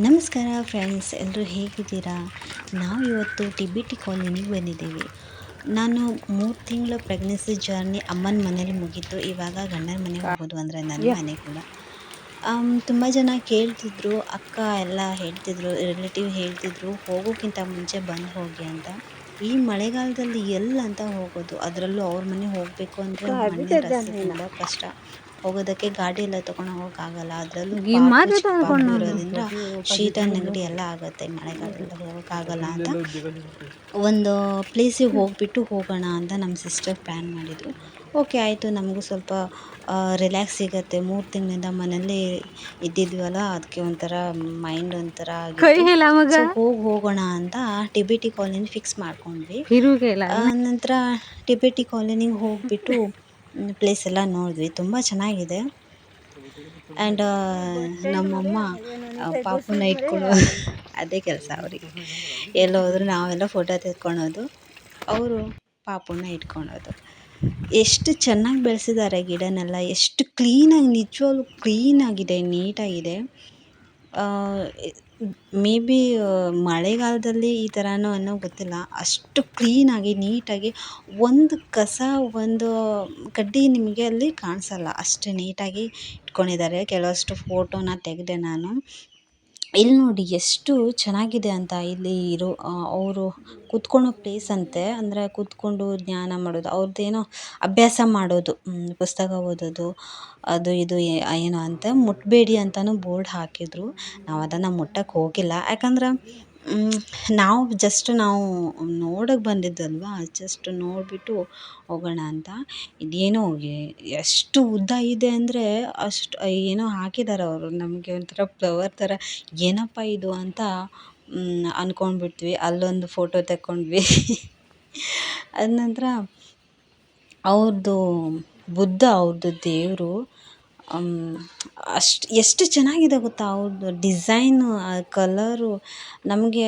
ನಮಸ್ಕಾರ ಫ್ರೆಂಡ್ಸ್, ಎಲ್ಲರೂ ಹೇಗಿದ್ದೀರಾ? ನಾವು ಇವತ್ತು ಟಿ ಕಾಲೋನಿಗೆ ಬಂದಿದ್ದೀವಿ. ನಾನು 3 ತಿಂಗಳ ಪ್ರೆಗ್ನೆನ್ಸಿ ಜರ್ನಿ ಅಮ್ಮನ ಮನೇಲಿ ಮುಗೀತು. ಇವಾಗ ಗಂಡನ ಮನೆಗೆ ಹೋಗೋದು ಅಂದರೆ ನನ್ನ ಮನೆ ಕೂಡ. ತುಂಬ ಜನ ಕೇಳ್ತಿದ್ರು, ಅಕ್ಕ ಎಲ್ಲ ಹೇಳ್ತಿದ್ರು, ರಿಲೇಟಿವ್ ಹೇಳ್ತಿದ್ರು, ಹೋಗೋಕ್ಕಿಂತ ಮುಂಚೆ ಬಂದು ಹೋಗಿ ಅಂತ. ಈ ಮಳೆಗಾಲದಲ್ಲಿ ಅಂತ ಹೋಗೋದು, ಅದರಲ್ಲೂ ಅವ್ರ ಮನೆಗೆ ಹೋಗಬೇಕು ಅಂದರೆ ಮಣ್ಣಿನ ರಸ್ತೆ ತುಂಬ ಕಷ್ಟ. ಹೋಗೋದಕ್ಕೆ ಗಾಡಿ ಎಲ್ಲ ತೊಗೊಂಡು ಹೋಗೋಕ್ಕಾಗಲ್ಲ. ಅದರಲ್ಲೂ ಪಾಪು ಚಿಕ್ಕ ಪಾಪು ಇರೋದ್ರಿಂದ ಶೀತ ನೆಗಡಿ ಎಲ್ಲ ಆಗುತ್ತೆ. ಮಳೆಗಾಲದಲ್ಲಿ ಹೋಗೋಕ್ಕಾಗಲ್ಲ ಅಂತ ಒಂದು ಪ್ಲೇಸಿಗೆ ಹೋಗೋಣ ಅಂತ ನಮ್ಮ ಸಿಸ್ಟರ್ ಪ್ಲ್ಯಾನ್ ಮಾಡಿದರು. ಓಕೆ ಆಯಿತು, ನಮಗೂ ಸ್ವಲ್ಪ ರಿಲ್ಯಾಕ್ಸ್ ಸಿಗುತ್ತೆ. 3 ತಿಂಗಳಿಂದ ಮನೇಲಿ ಇದ್ದಿದ್ವಲ್ಲ, ಅದಕ್ಕೆ ಒಂಥರ ಮೈಂಡ್ ಒಂಥರ ಆಗಿತ್ತು. ಸೊ ಹೋಗೋಣ ಅಂತ ಟಿ ಕಾಲೋನಿ ಫಿಕ್ಸ್ ಮಾಡ್ಕೊಂಡ್ವಿ. ನಂತರ ಟಿ ಕಾಲೋನಿಗೆ ಹೋಗಿಬಿಟ್ಟು ಪ್ಲೇಸ್ ಎಲ್ಲ ನೋಡಿದ್ವಿ. ತುಂಬ ಚೆನ್ನಾಗಿದೆ. ಆ್ಯಂಡ್ ನಮ್ಮಮ್ಮ ಪಾಪುನ ಇಟ್ಕೊಂಡು ಅದೇ ಕೆಲಸ ಅವ್ರಿಗೆ. ಎಲ್ಲೋದ್ರು ನಾವೆಲ್ಲ ಫೋಟೋ ತೆಕ್ಕೊಳೋದು, ಅವರು ಪಾಪುನ ಇಟ್ಕೊಳೋದು. ಎಷ್ಟು ಚೆನ್ನಾಗಿ ಬೆಳೆಸಿದ್ದಾರೆ ಗಿಡನೆಲ್ಲ, ಎಷ್ಟು ಕ್ಲೀನಾಗಿ, ನಿಜವಾಗ್ಲೂ ಕ್ಲೀನಾಗಿದೆ, ನೀಟಾಗಿದೆ. ಮೇ ಬಿ ಮಳೆಗಾಲದಲ್ಲಿ ಈ ಥರನೋ ಅನ್ನೋ ಗೊತ್ತಿಲ್ಲ, ಅಷ್ಟು ಕ್ಲೀನಾಗಿ ನೀಟಾಗಿ ಒಂದು ಕಸ, ಒಂದು ಕಡ್ಡಿ ನಿಮಗೆ ಅಲ್ಲಿ ಕಾಣಿಸಲ್ಲ, ಅಷ್ಟು ನೀಟಾಗಿ ಇಟ್ಕೊಂಡಿದ್ದಾರೆ. ಕೆಲವಷ್ಟು ಫೋಟೋನ ತೆಗೆದೆ ನಾನು. ಇಲ್ಲಿ ನೋಡಿ ಎಷ್ಟು ಚೆನ್ನಾಗಿದೆ ಅಂತ. ಇಲ್ಲಿ ಅವರು ಕೂತ್ಕೊಳ್ಳೋ ಪ್ಲೇಸ್ ಅಂತೆ, ಅಂದರೆ ಕೂತ್ಕೊಂಡು ಧ್ಯಾನ ಮಾಡೋದು, ಅವ್ರದ್ದೇನೋ ಅಭ್ಯಾಸ ಮಾಡೋದು, ಪುಸ್ತಕ ಓದೋದು, ಅದು ಇದು ಏನೋ ಅಂತ. ಮುಟ್ಟಬೇಡಿ ಅಂತಲೂ ಬೋರ್ಡ್ ಹಾಕಿದ್ರು. ನಾವು ಅದನ್ನು ಮುಟ್ಟಕ್ಕೆ ಹೋಗಿಲ್ಲ, ಯಾಕಂದ್ರೆ ನಾವು ನೋಡೋಕ್ಕೆ ಬಂದಿದ್ದಲ್ವ, ಜಸ್ಟ್ ನೋಡಿಬಿಟ್ಟು ಹೋಗೋಣ ಅಂತ. ಇದೇನೋ ಎಷ್ಟು ಉದ್ದ ಇದೆ ಅಂದರೆ ಅಷ್ಟು ಏನೋ ಹಾಕಿದ್ದಾರೆ ಅವರು, ನಮಗೆ ಒಂಥರ ಫ್ಲವರ್ ಥರ. ಏನಪ್ಪ ಇದು ಅಂತ ಅಂದ್ಕೊಂಡ್ಬಿಟ್ವಿ. ಅಲ್ಲೊಂದು ಫೋಟೋ ತೆಕ್ಕೊಂಡ್ವಿ. ಅದ ನಂತರ ಅವ್ರದ್ದು ಅವ್ರದ್ದು ದೇವರು ಎಷ್ಟು ಚೆನ್ನಾಗಿದೆ ಗೊತ್ತಾ ಅವ್ರದ್ದು ಡಿಸೈನು, ಆ ಕಲರು. ನಮಗೆ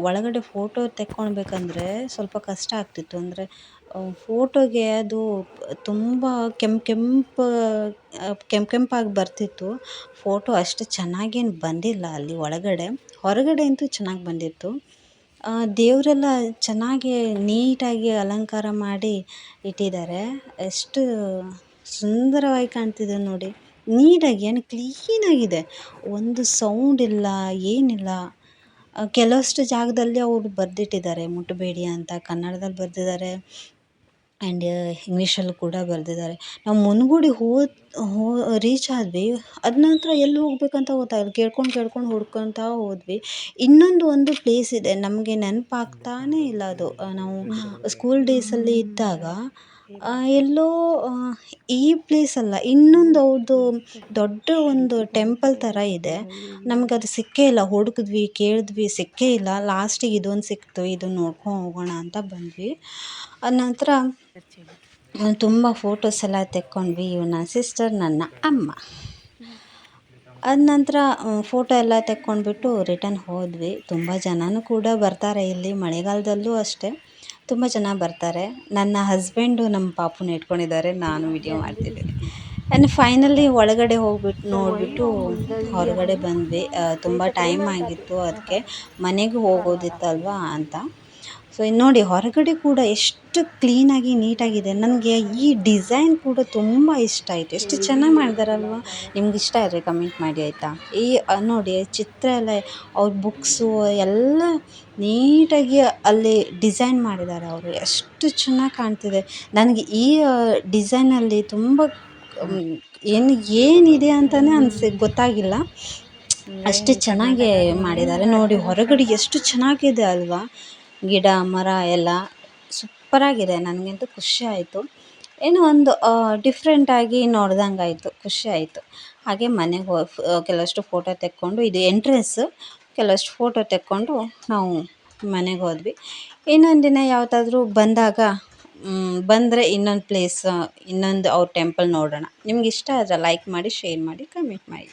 ಒಳಗಡೆ ಫೋಟೋ ತೆಕ್ಕೊಳ್ಬೇಕಂದ್ರೆ ಸ್ವಲ್ಪ ಕಷ್ಟ ಆಗ್ತಿತ್ತು. ಅಂದರೆ ಫೋಟೋಗೆ ಅದು ತುಂಬ ಕೆಂಪಾಗಿ ಬರ್ತಿತ್ತು. ಫೋಟೋ ಅಷ್ಟು ಚೆನ್ನಾಗೇನು ಬಂದಿಲ್ಲ ಅಲ್ಲಿ ಒಳಗಡೆ. ಹೊರಗಡೆ ಅಂತೂ ಚೆನ್ನಾಗಿ ಬಂದಿತ್ತು. ದೇವರೆಲ್ಲ ಚೆನ್ನಾಗಿ ನೀಟಾಗಿ ಅಲಂಕಾರ ಮಾಡಿ ಇಟ್ಟಿದ್ದಾರೆ. ಎಷ್ಟು ಸುಂದರವಾಗಿ ಕಾಣ್ತಿದೆ ನೋಡಿ, ನೀಟಾಗಿ, ಏನು ಕ್ಲೀನಾಗಿದೆ. ಒಂದು ಸೌಂಡ್ ಇಲ್ಲ, ಏನಿಲ್ಲ. ಕೆಲವಷ್ಟು ಜಾಗದಲ್ಲಿ ಅವರು ಬರೆದಿಟ್ಟಿದ್ದಾರೆ, ಮುಟ್ಟಬೇಡಿ ಅಂತ ಕನ್ನಡದಲ್ಲಿ ಬರೆದಿದ್ದಾರೆ, ಆ್ಯಂಡ್ ಇಂಗ್ಲೀಷಲ್ಲೂ ಕೂಡ ಬರೆದಿದ್ದಾರೆ. ನಾವು ಮುನ್ಗುಡಿ ರೀಚ್ ಆದ್ವಿ. ಅದ ನಂತರ ಎಲ್ಲಿ ಹೋಗ್ಬೇಕಂತ ಗೊತ್ತಾಗಲ್ಲ, ಕೇಳ್ಕೊಂಡು ಹುಡ್ಕೊತಾ ಹೋದ್ವಿ. ಒಂದು ಪ್ಲೇಸ್ ಇದೆ, ನಮಗೆ ನೆನಪಾಗ್ತಾನೇ ಇಲ್ಲ ಅದು. ನಾವು ಸ್ಕೂಲ್ ಡೇಸಲ್ಲಿ ಇದ್ದಾಗ ಎಲ್ಲೋ ಈ ಪ್ಲೇಸ್ ಅಲ್ಲ, ಇನ್ನೊಂದು ಅವ್ರದ್ದು ದೊಡ್ಡ ಒಂದು ಟೆಂಪಲ್ ಥರ ಇದೆ. ನಮಗದು ಸಿಕ್ಕೇ ಇಲ್ಲ, ಹುಡುಕಿದ್ವಿ, ಕೇಳಿದ್ವಿ, ಸಿಕ್ಕೇ ಇಲ್ಲ. ಲಾಸ್ಟಿಗೆ ಇದೊಂದು ಸಿಕ್ತು, ಇದನ್ನು ನೋಡ್ಕೊಂಡು ಹೋಗೋಣ ಅಂತ ಬಂದ್ವಿ. ಅದ ನಂತರ ತುಂಬ ಫೋಟೋಸ್ ಎಲ್ಲ ತೆಕ್ಕೊಂಡ್ವಿ. ನನ್ನ ಸಿಸ್ಟರ್, ನನ್ನ ಅಮ್ಮ. ಅದ ನಂತರ ಫೋಟೋ ಎಲ್ಲ ತೆಕ್ಕೊಂಡ್ಬಿಟ್ಟು ರಿಟರ್ನ್ ಹೋದ್ವಿ. ತುಂಬ ಜನನೂ ಕೂಡ ಬರ್ತಾರೆ ಇಲ್ಲಿ, ಮಳೆಗಾಲದಲ್ಲೂ ಅಷ್ಟೇ ತುಂಬ ಜನ ಬರ್ತಾರೆ. ನನ್ನ ಹಸ್ಬೆಂಡು ನಮ್ಮ ಪಾಪುನ ಇಟ್ಕೊಂಡಿದ್ದಾರೆ, ನಾನು ವಿಡಿಯೋ ಮಾಡ್ತಿದ್ದೀನಿ. ಆ್ಯಂಡ್ ಫೈನಲಿ ಒಳಗಡೆ ನೋಡಿಬಿಟ್ಟು ಹೊರಗಡೆ ಬಂದ್ವಿ. ತುಂಬ ಟೈಮ್ ಆಗಿತ್ತು, ಅದಕ್ಕೆ ಮನೆಗೆ ಹೋಗೋದಿತ್ತಲ್ವ ಅಂತ. ಸೊ ನೋಡಿ, ಹೊರಗಡೆ ಕೂಡ ಎಷ್ಟು ಕ್ಲೀನಾಗಿ ನೀಟಾಗಿದೆ. ನನಗೆ ಈ ಡಿಸೈನ್ ಕೂಡ ತುಂಬ ಇಷ್ಟ ಆಯಿತು. ಎಷ್ಟು ಚೆನ್ನಾಗಿ ಮಾಡಿದಾರಲ್ವ. ನಿಮ್ಗೆ ಇಷ್ಟ ಆದರೆ ಕಮೆಂಟ್ ಮಾಡಿ ಆಯಿತಾ. ನೋಡಿ, ಚಿತ್ರ ಎಲ್ಲ, ಅವ್ರ ಬುಕ್ಸು ಎಲ್ಲ ನೀಟಾಗಿ ಅಲ್ಲಿ ಡಿಸೈನ್ ಮಾಡಿದ್ದಾರೆ ಅವರು. ಎಷ್ಟು ಚೆನ್ನಾಗಿ ಕಾಣ್ತಿದೆ. ನನಗೆ ಈ ಡಿಸೈನಲ್ಲಿ ತುಂಬ ಏನಿದೆ ಅಂತಲೇ ಗೊತ್ತಾಗಿಲ್ಲ, ಅಷ್ಟು ಚೆನ್ನಾಗಿ ಮಾಡಿದ್ದಾರೆ. ನೋಡಿ ಹೊರಗಡೆ ಎಷ್ಟು ಚೆನ್ನಾಗಿದೆ ಅಲ್ವಾ, ಗಿಡ ಮರ ಎಲ್ಲ ಸೂಪರಾಗಿದೆ. ನನಗಂತೂ ಖುಷಿ ಆಯಿತು. ಏನೋ ಒಂದು ಡಿಫ್ರೆಂಟಾಗಿ ನೋಡ್ದಂಗೆ ಆಯಿತು, ಖುಷಿ ಆಯಿತು. ಹಾಗೆ ಮನೆಗೆ ಕೆಲವಷ್ಟು ಫೋಟೋ ತೆಕ್ಕೊಂಡು, ಇದು ಎಂಟ್ರೆನ್ಸು, ಕೆಲವಷ್ಟು ಫೋಟೋ ತೆಕ್ಕೊಂಡು ನಾವು ಮನೆಗೆ ಹೋದ್ವಿ. ಇನ್ನೊಂದು ದಿನ ಯಾವತ್ತಾದರೂ ಬಂದರೆ ಇನ್ನೊಂದು ಪ್ಲೇಸ್, ಇನ್ನೊಂದು ಅವ್ರ ಟೆಂಪಲ್ ನೋಡೋಣ. ನಿಮ್ಗೆ ಇಷ್ಟ ಆದರೆ ಲೈಕ್ ಮಾಡಿ, ಶೇರ್ ಮಾಡಿ, ಕಮೆಂಟ್ ಮಾಡಿ.